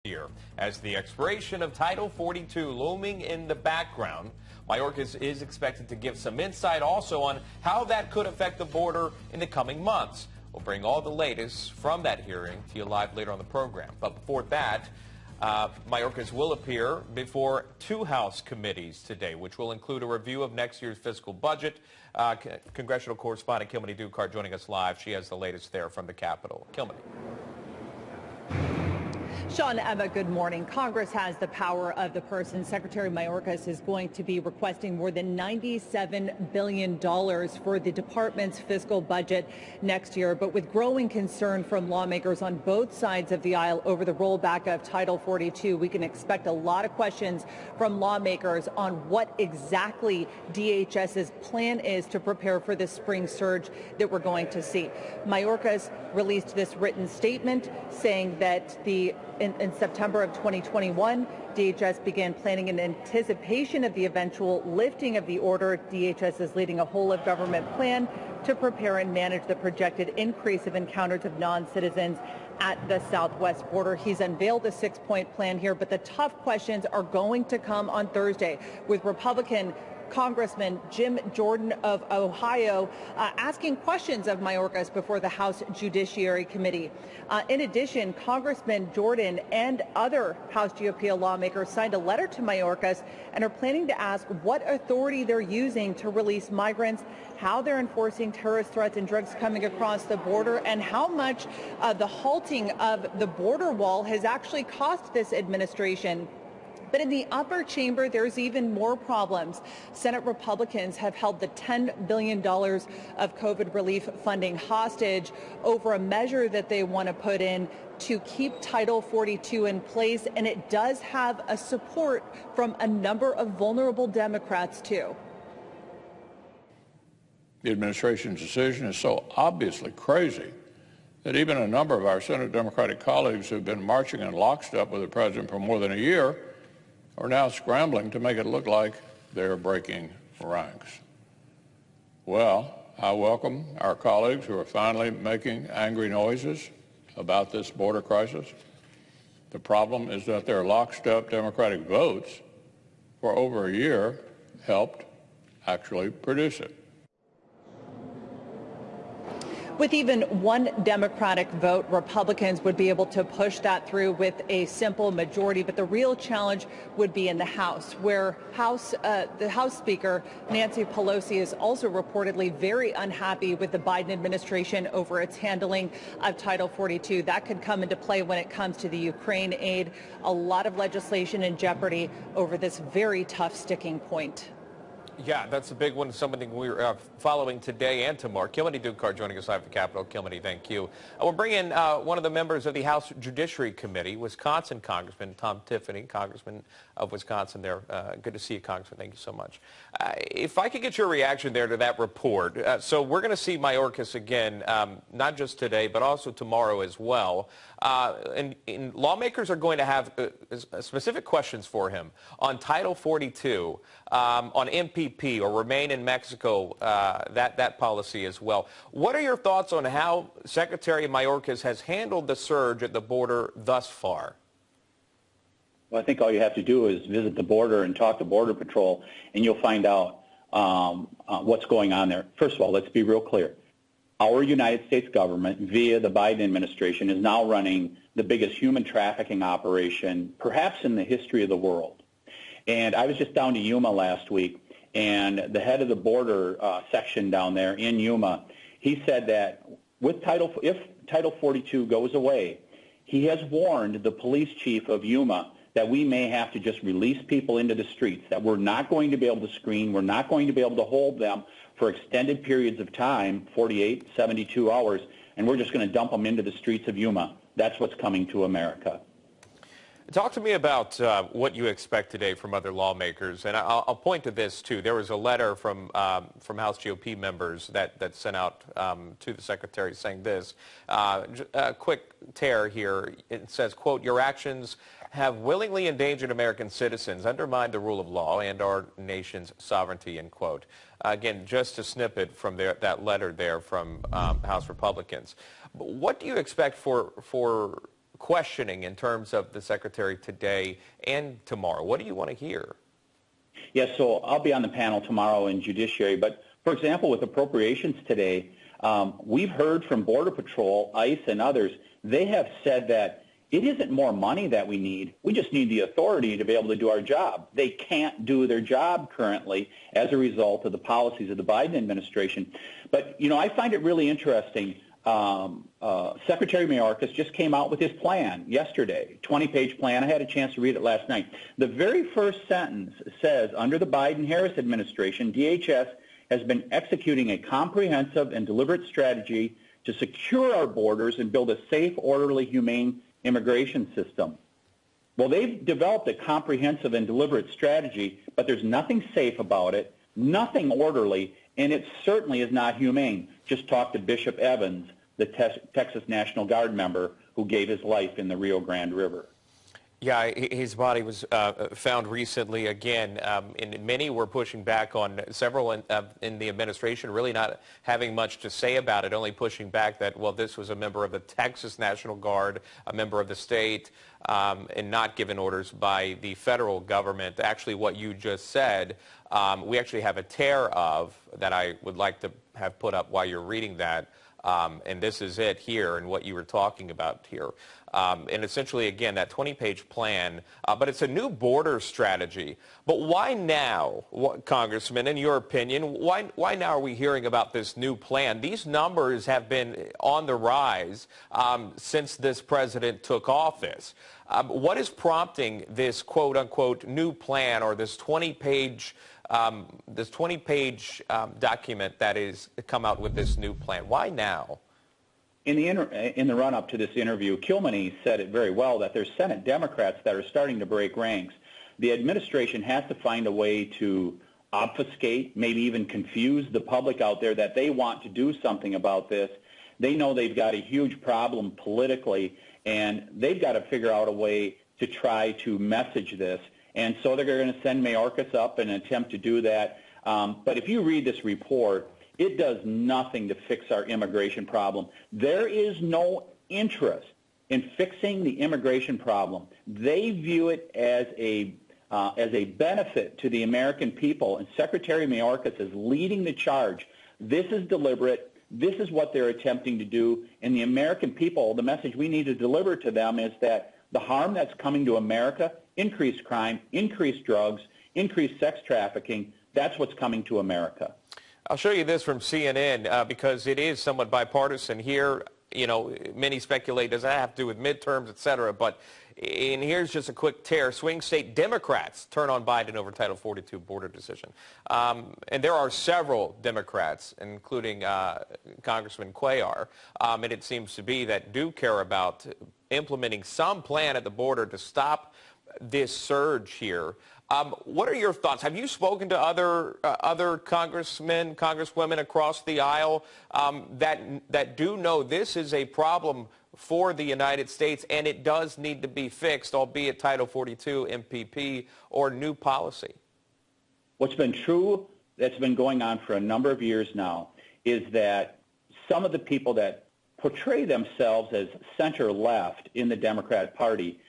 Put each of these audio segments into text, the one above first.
Year. As the expiration of Title 42 looming in the background, Mayorkas is expected to give some insight also on how that could affect the border in the coming months. We'll bring all the latest from that hearing to you live later on the program. But before that, Mayorkas will appear before two House committees today, which will include a review of next year's fiscal budget. Congressional correspondent Kilmeny Dukart joining us live. She has the latest there from the Capitol. Kilmeny. Sean, Emma, good morning. Congress has the power of the purse, and Secretary Mayorkas is going to be requesting more than $97 billion for the department's fiscal budget next year. But with growing concern from lawmakers on both sides of the aisle over the rollback of Title 42, we can expect a lot of questions from lawmakers on what exactly DHS's plan is to prepare for the spring surge that we're going to see. Mayorkas released this written statement saying that in September of 2021, DHS began planning in anticipation of the eventual lifting of the order. DHS is leading a whole-of-government plan to prepare and manage the projected increase of encounters of non-citizens at the southwest border. He's unveiled a six-point plan here, but the tough questions are going to come on Thursday with Republican Congressman Jim Jordan of Ohio asking questions of Mayorkas before the House Judiciary Committee. In addition, Congressman Jordan and other House GOP lawmakers signed a letter to Mayorkas and are planning to ask what authority they're using to release migrants, how they're enforcing terrorist threats and drugs coming across the border, and how much the halting of the border wall has actually cost this administration. But in the upper chamber, there's even more problems. Senate Republicans have held the $10 billion of COVID relief funding hostage over a measure that they want to put in to keep Title 42 in place, and it does have a support from a number of vulnerable Democrats, too. The administration's decision is so obviously crazy that even a number of our Senate Democratic colleagues who have been marching in lockstep with the president for more than a year are now scrambling to make it look like they're breaking ranks. Well, I welcome our colleagues who are finally making angry noises about this border crisis. The problem is that their lockstep Democratic votes for over a year helped actually produce it. With even one Democratic vote, Republicans would be able to push that through with a simple majority. But the real challenge would be in the House, where the House Speaker, Nancy Pelosi, is also reportedly very unhappy with the Biden administration over its handling of Title 42. That could come into play when it comes to the Ukraine aid. A lot of legislation in jeopardy over this very tough sticking point. Yeah, that's a big one, something we're following today and tomorrow. Kilmeny Dukart joining us live at the Capitol. Kilmeny, thank you. We'll bring in one of the members of the House Judiciary Committee, Wisconsin Congressman Tom Tiffany, Congressman of Wisconsin there. Good to see you, Congressman. Thank you so much. If I could get your reaction there to that report. So we're going to see Mayorkas again, not just today, but also tomorrow as well. And lawmakers are going to have specific questions for him on Title 42, on MPP or remain in Mexico, that policy as well. What are your thoughts on how Secretary Mayorkas has handled the surge at the border thus far? Well, I think all you have to do is visit the border and talk to Border Patrol, and you'll find out what's going on there. First of all, let's be real clear. Our United States government, via the Biden administration, is now running the biggest human trafficking operation, perhaps in the history of the world. And I was just down to Yuma last week, and the head of the border section down there in Yuma, he said that with if Title 42 goes away, he has warned the police chief of Yuma that we may have to just release people into the streets, that we're not going to be able to screen, we're not going to be able to hold them for extended periods of time, 48, 72 hours, and we're just going to dump them into the streets of Yuma. That's what's coming to America. Talk to me about what you expect today from other lawmakers, and I'll point to this too. There was a letter from House GOP members that sent out to the Secretary saying this. A quick tear here. It says, quote, "Your actions have willingly endangered American citizens, undermined the rule of law and our nation's sovereignty," end quote. Again, just a snippet from that letter there from House Republicans. What do you expect for questioning in terms of the Secretary today and tomorrow? What do you want to hear? Yes, so I'll be on the panel tomorrow in Judiciary, but for example, with appropriations today, we've heard from Border Patrol, ICE, and others. They have said that it isn't more money that we need. We just need the authority to be able to do our job. They can't do their job currently as a result of the policies of the Biden administration. But, you know, I find it really interesting. Secretary Mayorkas just came out with his plan yesterday, 20-page plan. I had a chance to read it last night. The very first sentence says, under the Biden-Harris administration, DHS has been executing a comprehensive and deliberate strategy to secure our borders and build a safe, orderly, humane immigration system. Well, they've developed a comprehensive and deliberate strategy, but there's nothing safe about it, nothing orderly, and it certainly is not humane. Just talk to Bishop Evans, the Texas National Guard member who gave his life in the Rio Grande River. Yeah, his body was found recently again, and many were pushing back on several in the administration, really not having much to say about it, only pushing back that, well, this was a member of the Texas National Guard, a member of the state, and not given orders by the federal government. Actually, what you just said, we actually have a tear of that I would like to have put up while you're reading that. And this is it here and what you were talking about here. And essentially, again, that 20-page plan, but it's a new border strategy. But why now, Congressman, in your opinion, why now are we hearing about this new plan? These numbers have been on the rise since this president took office. What is prompting this quote-unquote new plan or this 20-page document that is come out with this new plan? Why now? In the run-up to this interview, Kilmeny said it very well that there's Senate Democrats that are starting to break ranks. The administration has to find a way to obfuscate, maybe even confuse the public out there that they want to do something about this. They know they've got a huge problem politically, and they've got to figure out a way to try to message this. And so they're going to send Mayorkas up and attempt to do that. But if you read this report, it does nothing to fix our immigration problem. There is no interest in fixing the immigration problem. They view it as a benefit to the American people, and Secretary Mayorkas is leading the charge. This is deliberate. This is what they're attempting to do. And the American people, the message we need to deliver to them is that the harm that's coming to America, increased crime, increased drugs, increased sex trafficking, that's what's coming to America. I'll show you this from CNN because it is somewhat bipartisan here. You know, many speculate, does that have to do with midterms, et cetera? And here's just a quick tear. Swing state Democrats turn on Biden over Title 42 border decision. And there are several Democrats, including Congressman Cuellar, and it seems to be that do care about implementing some plan at the border to stop this surge here. What are your thoughts? Have you spoken to other congressmen, congresswomen across the aisle that do know this is a problem for the United States and it does need to be fixed, albeit Title 42, MPP, or new policy? What's been true, that's been going on for a number of years now, is that some of the people that portray themselves as center-left in the Democratic Party,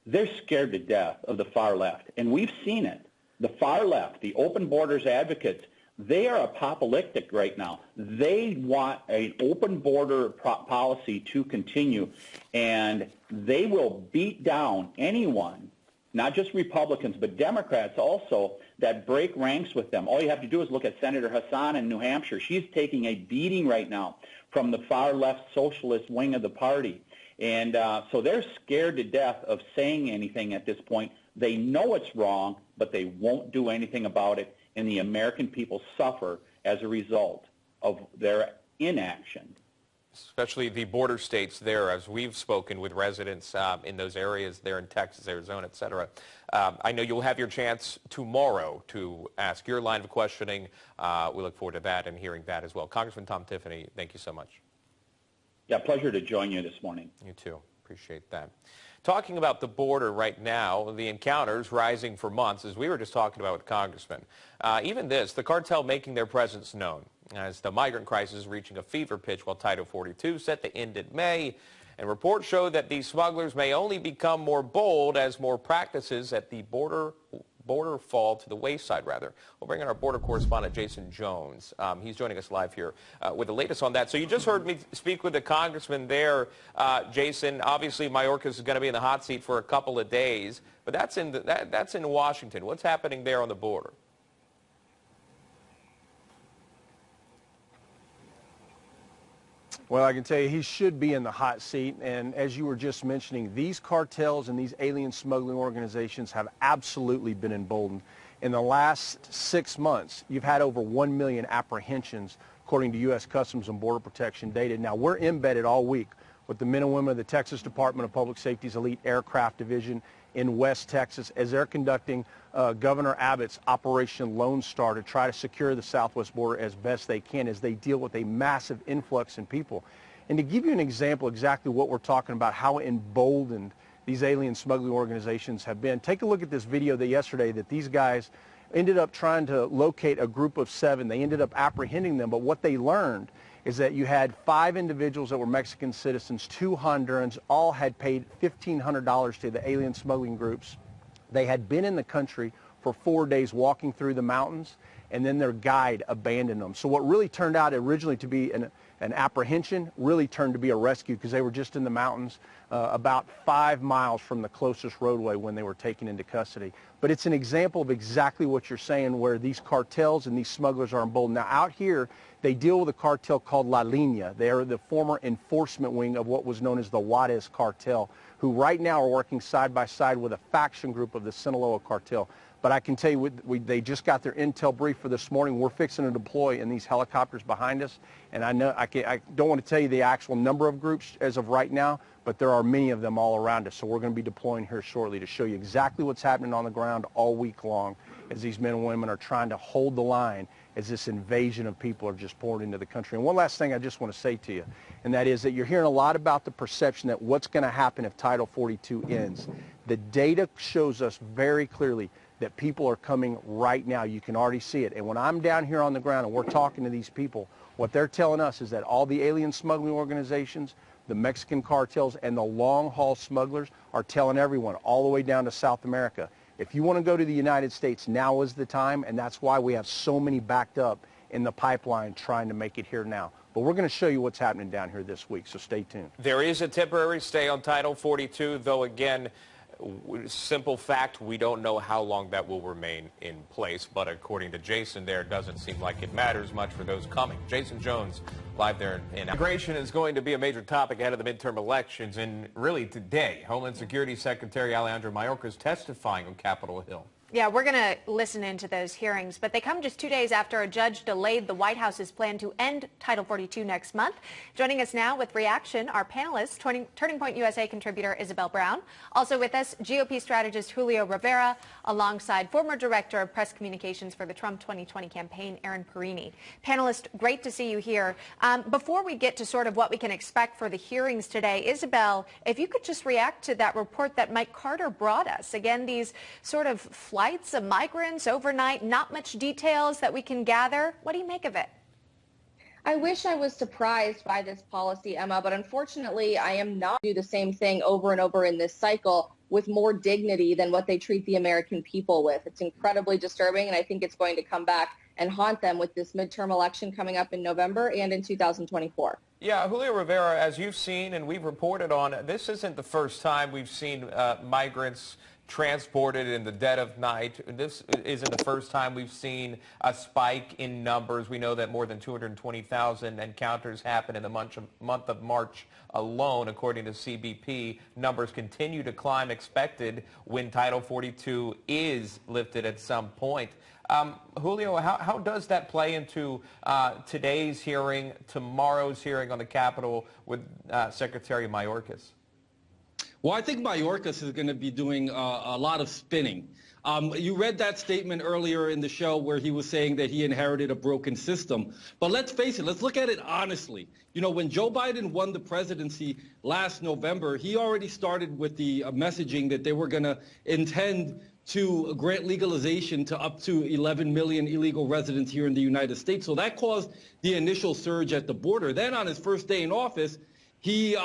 they're scared to death of the far left, and we've seen it. The far left, the open borders advocates, they are apocalyptic right now. They want an open border policy to continue, and they will beat down anyone, not just Republicans, but Democrats also, that break ranks with them. All you have to do is look at Senator Hassan in New Hampshire. She's taking a beating right now from the far left socialist wing of the party. And so they're scared to death of saying anything at this point. They know it's wrong, but they won't do anything about it, and the American people suffer as a result of their inaction. Especially the border states there, as we've spoken with residents in those areas there in Texas, Arizona, et cetera. I know you'll have your chance tomorrow to ask your line of questioning. We look forward to that and hearing that as well. Congressman Tom Tiffany, thank you so much. Yeah, pleasure to join you this morning. You too. Appreciate that. Talking about the border right now, the encounters rising for months, as we were just talking about with Congressman. Even this, the cartel making their presence known as the migrant crisis reaching a fever pitch while Title 42 set to end in May. And reports show that these smugglers may only become more bold as more practices at the border fall to the wayside, rather. We'll bring in our border correspondent, Jason Jones. He's joining us live here with the latest on that. So you just heard me speak with the congressman there, Jason. Obviously, Mayorkas is going to be in the hot seat for a couple of days, but that's in Washington. What's happening there on the border? Well, I can tell you he should be in the hot seat. And as you were just mentioning, these cartels and these alien smuggling organizations have absolutely been emboldened. In the last 6 months, you've had over 1 million apprehensions, according to U.S. Customs and Border Protection data. Now, we're embedded all week with the men and women of the Texas Department of Public Safety's Elite Aircraft Division in West Texas as they're conducting Governor Abbott's Operation Lone Star to try to secure the southwest border as best they can as they deal with a massive influx in people. And to give you an example exactly what we're talking about, how emboldened these alien smuggling organizations have been, take a look at this video yesterday that these guys ended up trying to locate a group of 7. They ended up apprehending them, but what they learned is that you had 5 individuals that were Mexican citizens, 2 Hondurans, all had paid $1,500 to the alien smuggling groups. They had been in the country for 4 days walking through the mountains, and then their guide abandoned them. So what really turned out originally to be an apprehension really turned to be a rescue because they were just in the mountains about 5 miles from the closest roadway when they were taken into custody. But it's an example of exactly what you're saying where these cartels and these smugglers are emboldened. Now out here, they deal with a cartel called La Línea. They are the former enforcement wing of what was known as the Juarez cartel, who right now are working side by side with a faction group of the Sinaloa cartel. But I can tell you, they just got their intel brief for this morning. We're fixing to deploy in these helicopters behind us. And I don't want to tell you the actual number of groups as of right now, but there are many of them all around us. So we're going to be deploying here shortly to show you exactly what's happening on the ground all week long as these men and women are trying to hold the line as this invasion of people are just poured into the country. And one last thing I just want to say to you, and that is that you're hearing a lot about the perception that what's going to happen if Title 42 ends. The data shows us very clearly that people are coming right now. You can already see it. And when I'm down here on the ground and we're talking to these people, what they're telling us is that all the alien smuggling organizations, the Mexican cartels, and the long-haul smugglers are telling everyone all the way down to South America, if you want to go to the United States, now is the time, and that's why we have so many backed up in the pipeline trying to make it here now. But we're going to show you what's happening down here this week, so stay tuned. There is a temporary stay on Title 42, though, again, simple fact, we don't know how long that will remain in place. But according to Jason there, it doesn't seem like it matters much for those coming. Jason Jones, live there in Immigration is going to be a major topic ahead of the midterm elections. And really today, Homeland Security Secretary Alejandro Mayorkas is testifying on Capitol Hill. Yeah, we're going to listen into those hearings, but they come just 2 days after a judge delayed the White House's plan to end Title 42 next month. Joining us now with reaction, our panelists, Turning Point USA contributor Isabel Brown. Also with us, GOP strategist Julio Rivera, alongside former director of press communications for the Trump 2020 campaign, Aaron Perini. Panelists, great to see you here. Before we get to sort of what we can expect for the hearings today, Isabel, if you could just react to that report that Mike Carter brought us. Again, these sort of flights of migrants overnight, not much details that we can gather. What do you make of it? I wish I was surprised by this policy, Emma, but unfortunately I am not do the same thing over and over in this cycle with more dignity than what they treat the American people with. It's incredibly disturbing, and I think it's going to come back and haunt them with this midterm election coming up in November and in 2024. Yeah, Julio Rivera, as you've seen and we've reported on, this isn't the first time we've seen migrants transported in the dead of night. This isn't the first time we've seen a spike in numbers. We know that more than 220,000 encounters happened in the month of March alone, according to CBP. Numbers continue to climb, expected when Title 42 is lifted at some point. Julio, how does that play into today's hearing, tomorrow's hearing on the Capitol with Secretary Mayorkas? Well, I think Mayorkas is going to be doing a lot of spinning. You read that statement earlier in the show where he was saying that he inherited a broken system. But let's face it, let's look at it honestly. You know, when Joe Biden won the presidency last November, he already started with the messaging that they were going to intend to grant legalization to up to 11 million illegal residents here in the United States. So that caused the initial surge at the border. Then on his first day in office, he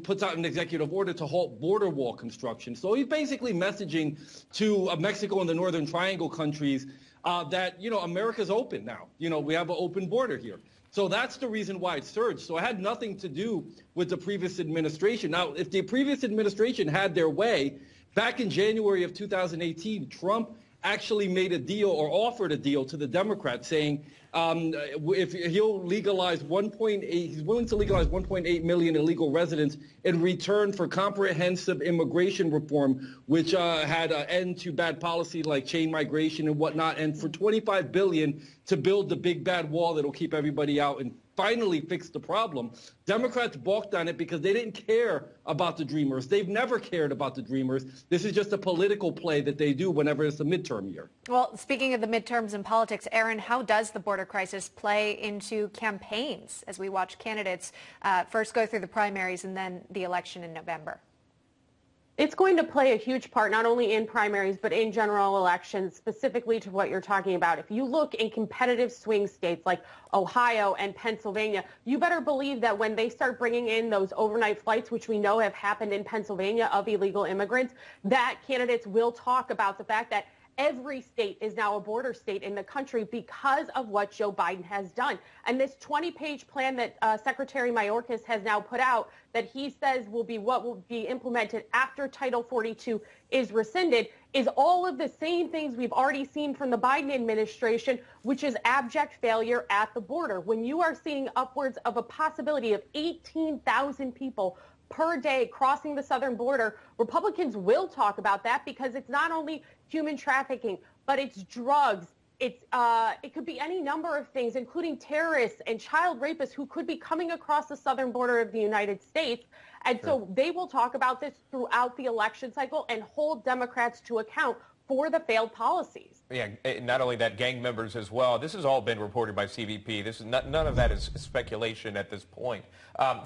puts out an executive order to halt border wall construction. So he's basically messaging to Mexico and the Northern Triangle countries that, America's open now. We have an open border here. So that's the reason why it surged. So it had nothing to do with the previous administration. Now, if the previous administration had their way, back in January of 2018, Trump actually made a deal or offered a deal to the Democrats saying if he'll legalize he's willing to legalize 1.8 million illegal residents in return for comprehensive immigration reform, which had an end to bad policy like chain migration and whatnot, and for $25 billion to build the big bad wall that'll keep everybody out and finally fix the problem. Democrats balked on it because they didn't care about the Dreamers. They've never cared about the Dreamers. This is just a political play that they do whenever it's a midterm year. Well, speaking of the midterms and politics, Aaron, how does the border crisis play into campaigns as we watch candidates first go through the primaries and then the election in November? It's going to play a huge part, not only in primaries, but in general elections, specifically to what you're talking about. If you look in competitive swing states like Ohio and Pennsylvania, you better believe that when they start bringing in those overnight flights, which we know have happened in Pennsylvania of illegal immigrants, that candidates will talk about the fact that every state is now a border state in the country because of what Joe Biden has done. And this 20-page plan that Secretary Mayorkas has now put out that he says will be what will be implemented after Title 42 is rescinded is all of the same things we've already seen from the Biden administration, which is abject failure at the border. When you are seeing upwards of a possibility of 18,000 people per day crossing the southern border, Republicans will talk about that because it's not only human trafficking, but it's drugs. It could be any number of things, including terrorists and child rapists who could be coming across the southern border of the United States. And so they will talk about this throughout the election cycle and hold Democrats to account for the failed policies. Yeah, not only that, gang members as well. This has all been reported by CBP. This is none of that is speculation at this point.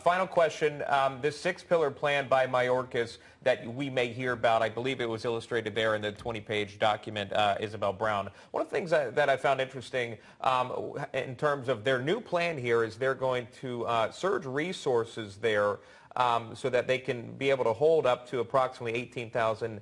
Final question, this six-pillar plan by Mayorkas that we may hear about, I believe it was illustrated there in the 20-page document, Isabel Brown. One of the things that I found interesting in terms of their new plan here is they're going to surge resources there so that they can be able to hold up to approximately 18,000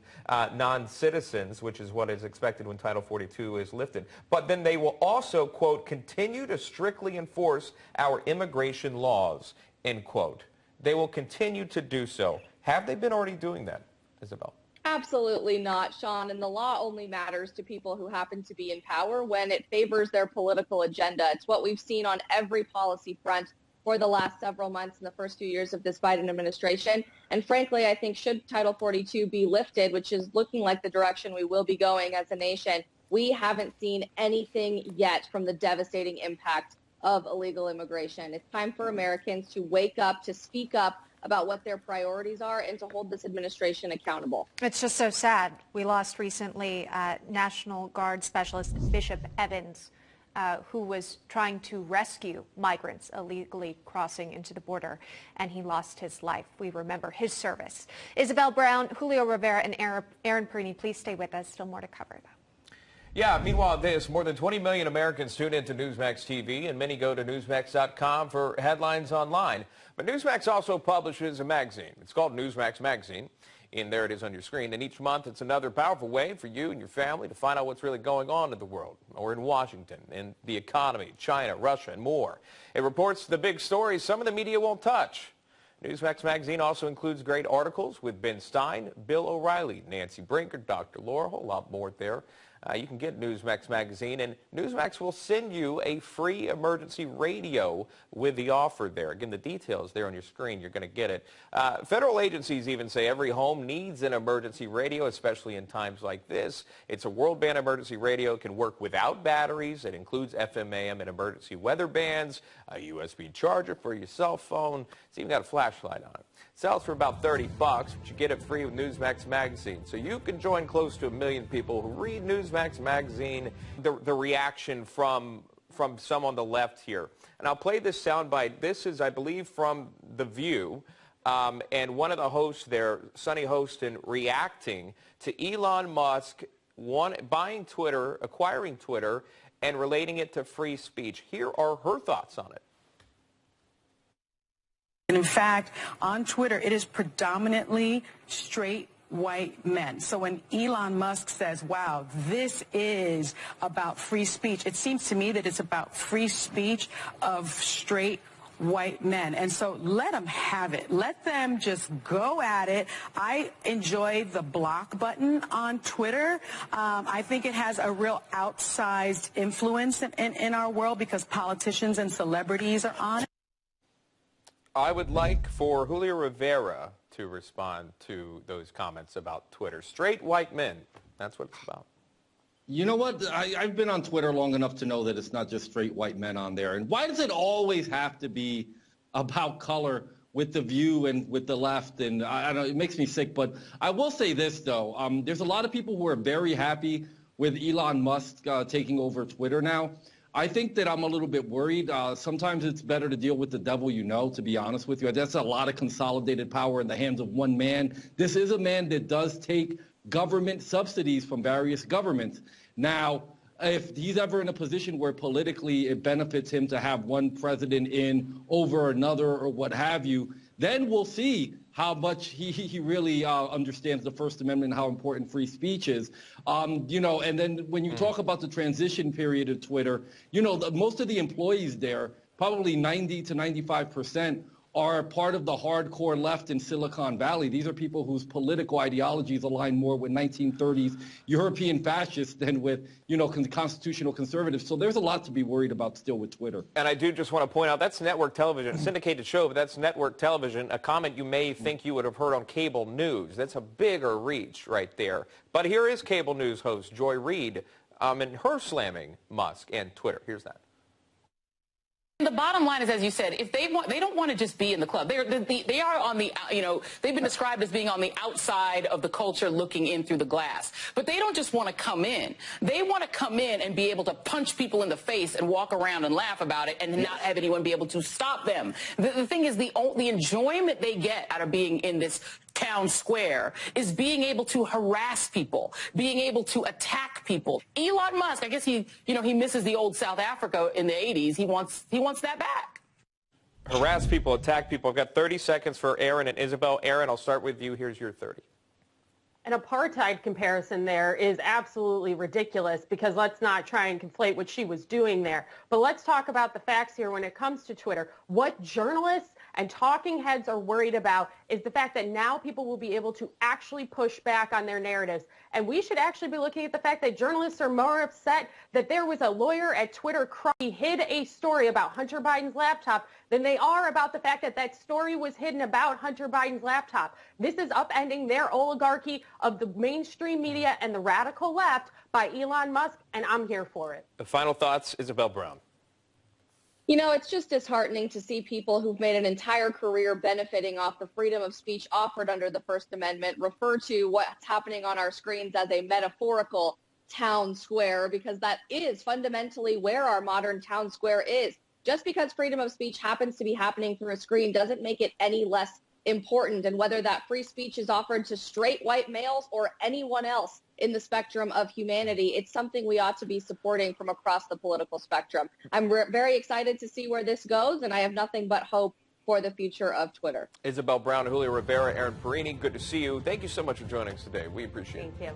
non-citizens, which is what is expected when Title 42 is lifted. But then they will also, quote, continue to strictly enforce our immigration laws, end quote. They will continue to do so. Have they been already doing that, Isabel? Absolutely not, Sean. And the law only matters to people who happen to be in power when it favors their political agenda. It's what we've seen on every policy front for the last several months in the first few years of this Biden administration. And frankly, I think should Title 42 be lifted, which is looking like the direction we will be going as a nation, we haven't seen anything yet from the devastating impact of illegal immigration. It's time for Americans to wake up, to speak up about what their priorities are, and to hold this administration accountable. It's just so sad. We lost recently National Guard Specialist Bishop Evans, who was trying to rescue migrants illegally crossing into the border, and he lost his life. We remember his service. Isabel Brown, Julio Rivera, and Aaron Perini, please stay with us. Still more to cover, though. Yeah, meanwhile, more than 20 million Americans tune into Newsmax TV, and many go to Newsmax.com for headlines online. But Newsmax also publishes a magazine. It's called Newsmax Magazine. And there it is on your screen. And each month, it's another powerful way for you and your family to find out what's really going on in the world, or in Washington, in the economy, China, Russia, and more. It reports the big stories some of the media won't touch. Newsmax Magazine also includes great articles with Ben Stein, Bill O'Reilly, Nancy Brinker, Dr. Laura, a whole lot more there. You can get Newsmax Magazine, and Newsmax will send you a free emergency radio with the offer there. Again, the details there on your screen. You're going to get it. Federal agencies even say every home needs an emergency radio, especially in times like this. It's a world band emergency radio. It can work without batteries. It includes FM, AM, and emergency weather bands, a USB charger for your cell phone. It's even got a flashlight on it. Sells for about $30, but you get it free with Newsmax Magazine. So you can join close to 1 million people who read Newsmax Magazine. The reaction from some on the left here. And I'll play this soundbite. This is, I believe, from The View. And one of the hosts there, Sonny Hostin, reacting to Elon Musk buying Twitter, acquiring Twitter, and relating it to free speech. Here are her thoughts on it. And in fact, on Twitter, it is predominantly straight white men. So when Elon Musk says, wow, this is about free speech, it seems to me that it's about free speech of straight white men. And so let them have it. Let them just go at it. I enjoy the block button on Twitter. I think it has a real outsized influence in our world because politicians and celebrities are on it. I would like for Julio Rivera to respond to those comments about Twitter. Straight white men, that's what it's about. You know what? I've been on Twitter long enough to know that it's not just straight white men on there. And why does it always have to be about color with the View and with the left? And I don't know, it makes me sick. But I will say this, though. There's a lot of people who are very happy with Elon Musk taking over Twitter now. I think that I'm a little bit worried. Sometimes it's better to deal with the devil you know, to be honest with you. That's a lot of consolidated power in the hands of one man. This is a man that does take government subsidies from various governments. Now, if he's ever in a position where politically it benefits him to have one president in over another or what have you, then we'll see how much he really understands the First Amendment and how important free speech is. You know, and then when you talk about the transition period of Twitter, you know, most of the employees there, probably 90 to 95%, are part of the hardcore left in Silicon Valley. These are people whose political ideologies align more with 1930s European fascists than with, you know, constitutional conservatives. So there's a lot to be worried about still with Twitter. And I do just want to point out, that's network television, a syndicated show, but that's network television, a comment you may think you would have heard on cable news. That's a bigger reach right there. But here is cable news host Joy Reid and her slamming Musk and Twitter. Here's that. The bottom line is, as you said, if they don't want to just be in the club. They are on the, you know, they've been described as being on the outside of the culture looking in through the glass. But they don't just want to come in. They want to come in and be able to punch people in the face and walk around and laugh about it and not have anyone be able to stop them. The thing is, the enjoyment they get out of being in this town square is being able to harass people, being able to attack people. Elon Musk, I guess he misses the old South Africa in the 80s. He wants that back. Harass people, attack people. I've got 30 seconds for Aaron and Isabel. Aaron, I'll start with you. Here's your 30. An apartheid comparison there is absolutely ridiculous because let's not try and conflate what she was doing there. But let's talk about the facts here when it comes to Twitter. What journalists and talking heads are worried about is the fact that now people will be able to actually push back on their narratives. And we should actually be looking at the fact that journalists are more upset that there was a lawyer at Twitter he hid a story about Hunter Biden's laptop than they are about the fact that that story was hidden about Hunter Biden's laptop. This is upending their oligarchy of the mainstream media and the radical left by Elon Musk, and I'm here for it. The final thoughts, Isabel Brown. You know, it's just disheartening to see people who've made an entire career benefiting off the freedom of speech offered under the First Amendment refer to what's happening on our screens as a metaphorical town square, because that is fundamentally where our modern town square is. Just because freedom of speech happens to be happening through a screen doesn't make it any less important. And whether that free speech is offered to straight white males or anyone else in the spectrum of humanity, it's something we ought to be supporting from across the political spectrum. I'm very excited to see where this goes, and I have nothing but hope for the future of Twitter. Isabel Brown, Julio Rivera, Aaron Perini, good to see you. Thank you so much for joining us today. We appreciate it. Thank you.